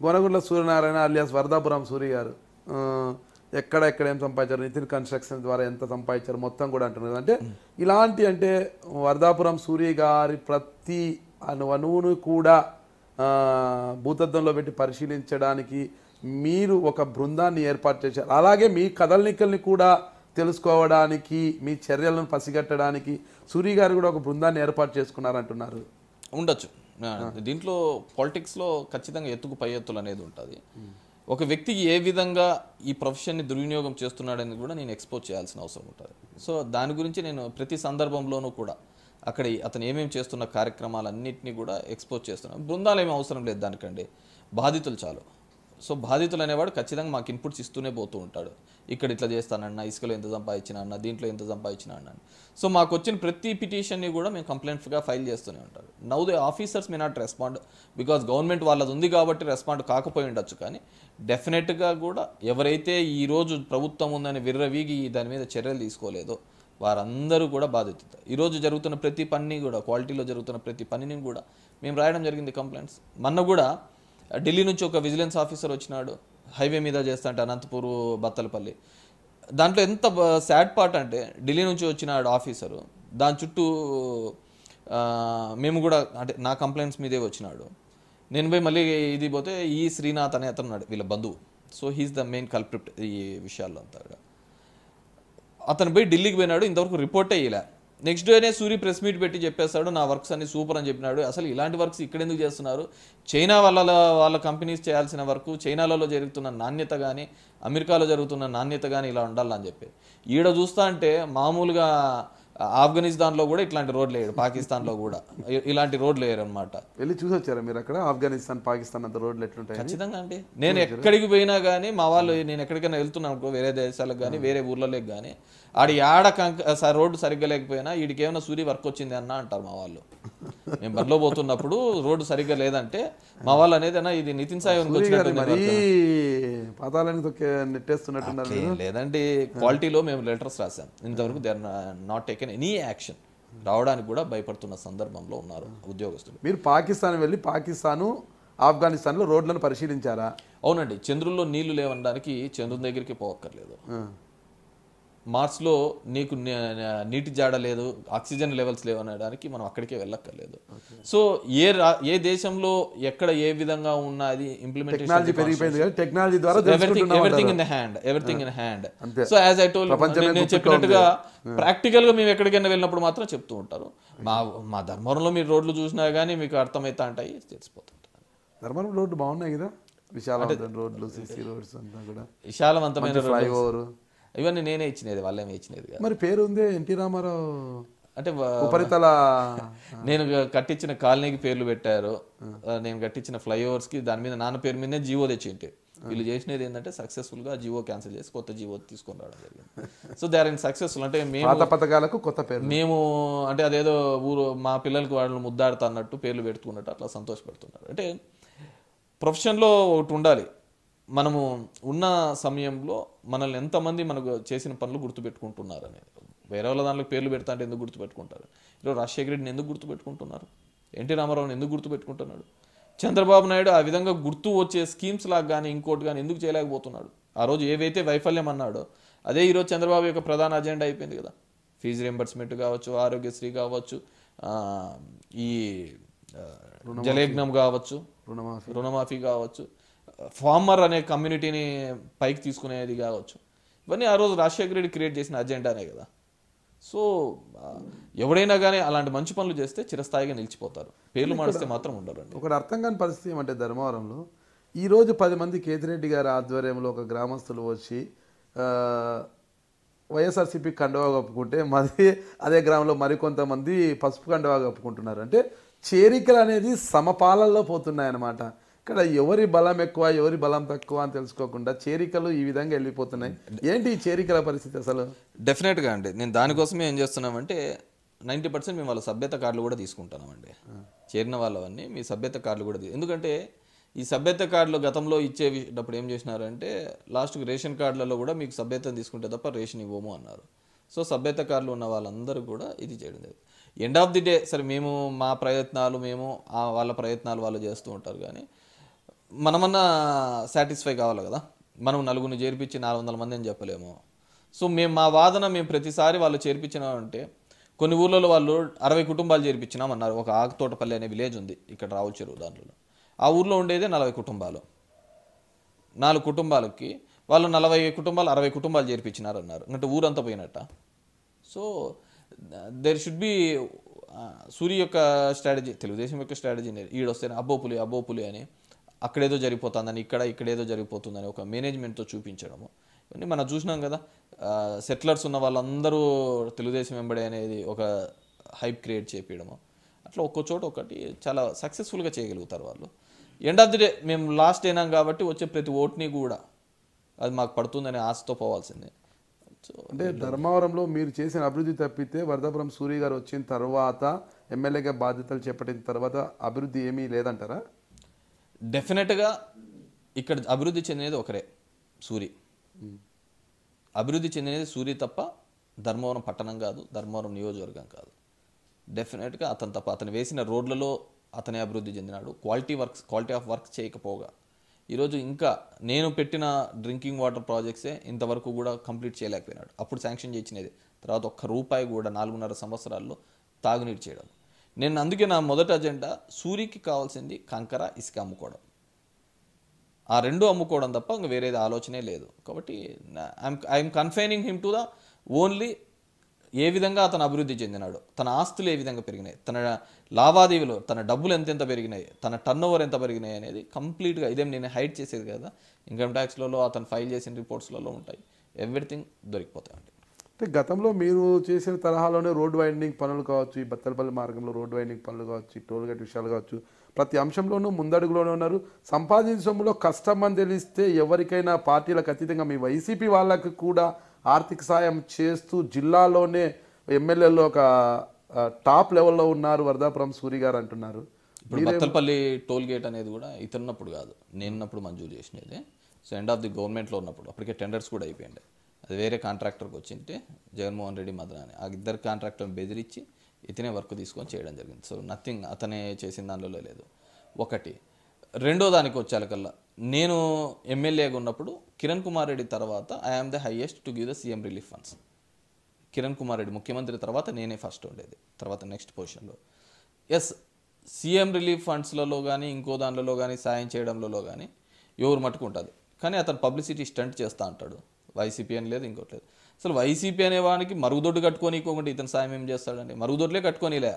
గోనగుంట్ల Suryanarayana alias Varadapuram Suri గారు ఎక్కడ ఏం సంపాదించారు, నితిన్ కన్స్ట్రక్షన్ ద్వారా ఎంత సంపాదించారు మొత్తం కూడా అంటున్నారు. అంటే ఇలాంటి అంటే వరదాపురం సూరి గారి ప్రతి అణువును కూడా భూతద్దంలో పెట్టి పరిశీలించడానికి మీరు ఒక బృందాన్ని ఏర్పాటు చేశారు. అలాగే మీ కదలికల్ని కూడా తెలుసుకోవడానికి, మీ చర్యలను పసిగట్టడానికి సూరి గారు కూడా ఒక బృందాన్ని ఏర్పాటు చేసుకున్నారంటున్నారు. ఉండొచ్చు. దీంట్లో పాలిటిక్స్లో ఖచ్చితంగా ఎత్తుకు పై ఎత్తులు అనేది ఉంటుంది. ఒక వ్యక్తికి ఏ విధంగా ఈ ప్రొఫెషన్ని దుర్వినియోగం చేస్తున్నాడని కూడా నేను ఎక్స్పోజ్ చేయాల్సిన అవసరం ఉంటుంది. సో దాని గురించి నేను ప్రతి సందర్భంలోనూ కూడా అక్కడ అతను ఏమేమి చేస్తున్న కార్యక్రమాలన్నింటినీ కూడా ఎక్స్పోజ్ చేస్తున్నాను. బృందాలు ఏమీ అవసరం లేదు దానికండి, బాధితులు చాలు. సో బాధితులు అనేవాడు ఖచ్చితంగా మాకు ఇన్పుట్స్ ఇస్తూనే పోతూ ఉంటాడు. ఇక్కడ ఇట్లా చేస్తానన్నా, ఇసుకలో ఎంత సంపాదించినా అన్న, దీంట్లో ఎంత సంపాదించినా అన్న. సో మాకు వచ్చిన ప్రతి పిటిషన్ని కూడా మేము కంప్లైంట్గా ఫైల్ చేస్తూనే ఉంటారు. Now the officers may not respond because government వాళ్ళది ఉంది కాబట్టి రెస్పాండ్ కాకపోయి ఉండొచ్చు. కానీ డెఫినెట్గా కూడా ఎవరైతే ఈరోజు ప్రభుత్వం ఉందని విర్రవీగి దాని మీద చర్యలు తీసుకోలేదో వారందరూ కూడా బాధితులు. ఈరోజు జరుగుతున్న ప్రతి పని కూడా, క్వాలిటీలో జరుగుతున్న ప్రతి పనిని కూడా మేము రాయడం జరిగింది కంప్లైంట్స్. మొన్న కూడా ఢిల్లీ నుంచి ఒక విజిలెన్స్ ఆఫీసర్ వచ్చినాడు, హైవే మీద చేస్తుంటే అనంతపూర్ బత్తలపల్లి. దాంట్లో ఎంత సాడ్ పార్ట్ అంటే ఢిల్లీ నుంచి వచ్చినాడు ఆఫీసరు, దాని చుట్టూ మేము కూడా అంటే నా కంప్లైంట్స్ మీదే వచ్చినాడు. నేను పోయి మళ్ళీ ఇది పోతే ఈ శ్రీనాథ్ అనే అతను వీళ్ళ బంధువు. So he's the main culprit ఈ విషయాల్లో అంతా. అతను పోయి ఢిల్లీకి పోయినాడు, ఇంతవరకు రిపోర్టే ఇయ్యలే. నెక్స్ట్ డేనే సూరి ప్రెస్ మీట్ పెట్టి చెప్పేస్తాడు నా వర్క్స్ అన్ని సూపర్ అని చెప్పినాడు. అసలు ఇలాంటి వర్క్స్ ఇక్కడ ఎందుకు చేస్తున్నారు? చైనా వాళ్ళ కంపెనీస్ చేయాల్సిన వర్క్, చైనాలలో జరుగుతున్న నాణ్యత కానీ, అమెరికాలో జరుగుతున్న నాణ్యత కానీ ఇలా ఉండాలని చెప్పి ఈడ చూస్తా అంటే మామూలుగా ఆఫ్ఘనిస్తాన్లో కూడా ఇట్లాంటి రోడ్లు వేయడు, పాకిస్తాన్లో కూడా ఇలాంటి రోడ్లు వేయరు అనమాట. వెళ్ళి చూసి వచ్చారా మీరు అక్కడ? ఆఫ్ఘనిస్తాన్, పాకిస్తాన్ అంత రోడ్లు ఎట్లుంటాయి? ఖచ్చితంగా అండి. నేను ఎక్కడికి పోయినా కానీ మా వాళ్ళు, నేను ఎక్కడికైనా వెళ్తున్నాను అనుకో, వేరే దేశాలకు కానీ వేరే ఊర్లలోకి కానీ, ఆడి ఆడ రోడ్డు సరిగ్గా లేకపోయినా వీడికి ఏమైనా సూరి వర్క్ వచ్చింది అన్న అంటారు మా వాళ్ళు. మేము బండ్లో పోతున్నప్పుడు రోడ్డు సరిగ్గా లేదంటే మా వాళ్ళు అనేది అన్న ఇది నితిన్ సాయి నెట్టేస్తున్నట్టున్నారు. లేదండి, క్వాలిటీలో మేము లెటర్స్ రాసాం. ఇంతవరకు they are not taken any action. రావడానికి కూడా భయపడుతున్న సందర్భంలో ఉన్నారు ఉద్యోగస్తులు. మీరు పాకిస్తాన్ వెళ్ళి పాకిస్తాను, ఆఫ్ఘనిస్తాన్లో రోడ్లను పరిశీలించారా? అవునండి. చంద్రుల్లో నీళ్లు లేవనడానికి చంద్రుని దగ్గరికి పోవక్కర్లేదు. మార్స్లో నీకు నీటి జాడ లేదు, ఆక్సిజన్ లెవెల్స్ లేవనడానికి మనం అక్కడికే వెళ్ళక్కర్లేదు. సో ఏ దేశంలో ఎక్కడ ఏ విధంగా ఉన్నది implementation everything in hand. So as I told, నేను చెప్పినట్టుగా ప్రాక్టికల్ గా మేము ఎక్కడికైనా వెళ్ళినప్పుడు మాత్రం చెప్తూ ఉంటారు. మా ధర్మవరంలో మీరు రోడ్లు చూసినా కానీ మీకు అర్థమైతా ఉంటాయి, తెలిసిపోతుంటాయి. ధర్మవరం రోడ్లు బాగున్నాయి కదా, విశాలమైన రోడ్లు, సిసి రోడ్స్ అంతా కూడా విశాలవంతమైన ఫ్లైఓవర్ ఇవన్నీ నేనే ఇచ్చినది, వాళ్ళేమే ఇచ్చినది. మరి పేరు ఉంది ఎన్టీ రామారావు అంటే ఉపరితల, నేను కట్టించిన కాలనీకి పేర్లు పెట్టారు, నేను కట్టించిన ఫ్లైఓవర్స్ కి దాని మీద నాన్న పేరు మీదనే జియో తెచ్చింటే. వీళ్ళు చేసినది ఏంటంటే సక్సెస్ఫుల్ గా జియో క్యాన్సిల్ చేసి కొత్త జియో తీసుకొని రావడం జరిగింది. So they are in successful. అంటే మేము పథకాలకు కొత్త పేరు, మేము అంటే అదేదో ఊరు మా పిల్లలకి వాళ్ళు ముద్దాడుతా అన్నట్టు పేర్లు పెట్టుకున్నట్టు అట్లా సంతోషపడుతున్నారు. అంటే ప్రొఫెషన్లో ఒకటి ఉండాలి, మనము ఉన్న సమయంలో మనల్ని ఎంతమంది మనకు చేసిన పనులు గుర్తుపెట్టుకుంటున్నారు అనేది. వేరే వాళ్ళ దాంట్లో పేర్లు పెడతా అంటే ఎందుకు గుర్తుపెట్టుకుంటారు? ఈరోజు రాజశేఖర రెడ్డిని ఎందుకు గుర్తుపెట్టుకుంటున్నారు? ఎన్టీ రామారావుని ఎందుకు గుర్తుపెట్టుకుంటున్నాడు? చంద్రబాబు నాయుడు ఆ విధంగా గుర్తు వచ్చే స్కీమ్స్ లాగా కానీ ఇంకోటి కానీ ఎందుకు చేయలేకపోతున్నాడు? ఆ రోజు ఏవైతే వైఫల్యం అన్నాడో అదే ఈరోజు చంద్రబాబు యొక్క ప్రధాన అజెండా అయిపోయింది కదా. ఫీజు రియంబర్స్మెంట్ కావచ్చు, ఆరోగ్యశ్రీ కావచ్చు, ఈ జలయజ్ఞం కావచ్చు, రుణమాఫీ కావచ్చు, ఫార్మర్ అనే కమ్యూనిటీని పైకి తీసుకునేది కావచ్చు, ఇవన్నీ ఆ రోజు రాజశేఖర రెడ్డి క్రియేట్ చేసిన అజెండానే కదా. సో ఎవడైనా కానీ అలాంటి మంచి పనులు చేస్తే చిరస్థాయిగా నిలిచిపోతారు, పేర్లు మారిస్తే మాత్రం ఉండరండి. ఒకటి అర్థం కాని పరిస్థితి ఏమంటే ధర్మవరంలో ఈరోజు 10 మంది కేతిరెడ్డి గారి ఆధ్వర్యంలో ఒక గ్రామస్తులు వచ్చి వైఎస్ఆర్సీపీ కండువా కప్పుకుంటే అదే గ్రామంలో మరికొంతమంది పసుపు కండువా కప్పుకుంటున్నారు. అంటే చేరికలు అనేది సమపాలనలో పోతున్నాయి అన్నమాట. ఇక్కడ ఎవరి బలం ఎక్కువ, ఎవరి బలం తక్కువ అని తెలుసుకోకుండా చేరికలు ఈ విధంగా వెళ్ళిపోతున్నాయి. ఏంటి ఈ చేరికల పరిస్థితి అసలు? డెఫినెట్గా అండి, నేను దానికోసమే ఏం చేస్తున్నామంటే 90% మేము వాళ్ళ సభ్యత కార్డులు కూడా తీసుకుంటున్నామండి. చేరిన వాళ్ళవన్నీ మీ సభ్యత కార్డులు కూడా ఎందుకంటే ఈ సభ్యత కార్డులు గతంలో ఇచ్చేటప్పుడు ఏం చేసినారంటే లాస్ట్కి రేషన్ కార్డులలో కూడా మీకు సభ్యత తీసుకుంటే తప్ప రేషన్ ఇవ్వము అన్నారు. సో సభ్యత కార్డులు ఉన్న వాళ్ళందరూ కూడా ఇది చేయడం లేదు. ఎండ్ ఆఫ్ ది డే సరే మేము మా ప్రయత్నాలు వాళ్ళ ప్రయత్నాలు వాళ్ళు చేస్తూ ఉంటారు. కానీ మనమన్నా సాటిస్ఫై కావాలి కదా, మనం నలుగురిని చేర్పించి 400 మంది అని చెప్పలేము. సో మా వాదన మేము ప్రతిసారి వాళ్ళు చేర్పించినామంటే, కొన్ని ఊర్లలో వాళ్ళు 60 కుటుంబాలు చేర్పించినామన్నారు. ఒక ఆకుతోటపల్లి అనే విలేజ్ ఉంది ఇక్కడ రావుల చెరువు దాంట్లో. ఆ ఊర్లో ఉండేదే 40 కుటుంబాలు. 4 కుటుంబాలకి వాళ్ళు 40 కుటుంబాలు 60 కుటుంబాలు చేర్పించినారు అన్నారు. అంటే ఊరంతా పోయినట్ట. So there should be Suri యొక్క స్ట్రాటజీ, తెలుగుదేశం యొక్క స్ట్రాటజీ ఈడొస్తే అబ్బో పులి అని, అక్కడేదో జరిగిపోతుందని ఇక్కడేదో జరిగిపోతుందని ఒక మేనేజ్మెంట్తో చూపించడము. ఇవన్నీ మనం చూసినాం కదా. సెటిలర్స్ ఉన్న వాళ్ళందరూ తెలుగుదేశం వెంబడే అనేది ఒక హైప్ క్రియేట్ చేపించడము. అట్లా ఒక్కో చోట ఒకటి చాలా సక్సెస్ఫుల్గా చేయగలుగుతారు వాళ్ళు. ఎండ్ ఆఫ్ ది డే మేము లాస్ట్ అయినాం కాబట్టి వచ్చే ప్రతి ఓట్ని కూడా అది మాకు పడుతుందనే ఆశతో పోవాల్సిందే. సో అంటే ధర్మవరంలో మీరు చేసిన అభివృద్ధి తప్పితే వరదాపురం సూరి గారు వచ్చిన తర్వాత, ఎమ్మెల్యేగా బాధ్యతలు చేపట్టిన తర్వాత అభివృద్ధి ఏమీ లేదంటారా? డెఫినెట్గా ఇక్కడ అభివృద్ధి చెందినది ఒకరే, సూరి. అభివృద్ధి చెందినది సూరి తప్ప ధర్మవరం పట్టణం కాదు, ధర్మవరం నియోజకవర్గం కాదు. డెఫినెట్గా అతను తప్ప, అతను వేసిన రోడ్లలో అతనే అభివృద్ధి చెందినాడు. క్వాలిటీ ఆఫ్ వర్క్ చేయకపోగా ఈరోజు ఇంకా నేను పెట్టిన డ్రింకింగ్ వాటర్ ప్రాజెక్ట్సే ఇంతవరకు కూడా కంప్లీట్ చేయలేకపోయినాడు. అప్పుడు శాంక్షన్ చేసినది, తర్వాత ₹1 కూడా 4.5 సంవత్సరాల్లో తాగునీరు చేయడం. నేను అందుకే నా మొదటి అజెండా సూరికి కావాల్సింది కంకర, ఇసుక అమ్ముకోవడం. ఆ రెండు అమ్ముకోవడం తప్ప ఇంకా వేరేది ఆలోచనే లేదు. కాబట్టి I'm confining him to the only ఏ విధంగా అతను అభివృద్ధి చెందినాడు, తన ఆస్తులు ఏ విధంగా పెరిగినాయి, తన లావాదేవీలు, తన డబ్బులు ఎంతెంత పెరిగినాయి, తన టర్న్ ఓవర్ ఎంత పెరిగినాయి అనేది కంప్లీట్గా, ఇదేం నేను హైడ్ చేసేది కదా. ఇన్కమ్ ట్యాక్స్లలో అతను ఫైల్ చేసిన రిపోర్ట్స్లలో ఉంటాయి, ఎవ్రీథింగ్ దొరికిపోతాయండి. అంటే గతంలో మీరు చేసిన తరహాలోనే రోడ్ వైండింగ్ పనులు కావచ్చు, ఈ బత్తలపల్లి మార్గంలో రోడ్ వైండింగ్ పనులు కావచ్చు, టోల్ గేట్ విషయాలు కావచ్చు, ప్రతి అంశంలోనూ ముందడుగులోనే ఉన్నారు. సంపాదించిన సొమ్ములో కష్టం అని తెలిస్తే ఎవరికైనా పార్టీలకు అతీతంగా మీ వైసీపీ వాళ్ళకు కూడా ఆర్థిక సాయం చేస్తూ జిల్లాలోనే ఎమ్మెల్యేలో ఒక టాప్ లెవెల్లో ఉన్నారు వరదాపురం సూరి గారు అంటున్నారు. ఇప్పుడు బత్తలపల్లి టోల్ గేట్ అనేది కూడా ఇతరున్నప్పుడు కాదు, నేనున్నప్పుడు మంజూరు చేసినది. సో ఎండ్ ఆఫ్ ది గవర్నమెంట్లో ఉన్నప్పుడు అప్పటికే టెండర్స్ కూడా అయిపోయింది. అది వేరే కాంట్రాక్టర్కి వచ్చింటే జగన్మోహన్ రెడ్డి మదనాని ఆ ఇద్దరు కాంట్రాక్టర్ని బెదిరించి ఇతనే వర్క్ తీసుకొని చేయడం జరిగింది. సో నథింగ్ అతనే చేసిన దానిలో లేదు. ఒకటి. రెండో దానికి వచ్చేకల్లా నేను ఎమ్మెల్యేగా ఉన్నప్పుడు కిరణ్ కుమార్ రెడ్డి తర్వాత I am the highest to give the CM relief funds. Kiran Kumar Reddy ముఖ్యమంత్రి తర్వాత నేనే ఫస్ట్ ఉండేది, తర్వాత నెక్స్ట్ పొజిషన్లో. ఎస్, సీఎం రిలీఫ్ ఫండ్స్లలో కానీ ఇంకో దానిలో కానీ సాయం చేయడంలో కానీ ఎవరు మట్టుకు ఉంటుంది. కానీ అతను పబ్లిసిటీ స్టంట్ చేస్తూ అంటాడు. వైసీపీ అని లేదు, ఇంకోటి లేదు. అసలు వైసీపీ అనేవానికి మరుగుదొడ్డు కట్టుకొని ఇంకొకటి ఇతను సాయం ఏం చేస్తాడండి? మరుగుదొడ్లే కట్టుకోనిలే.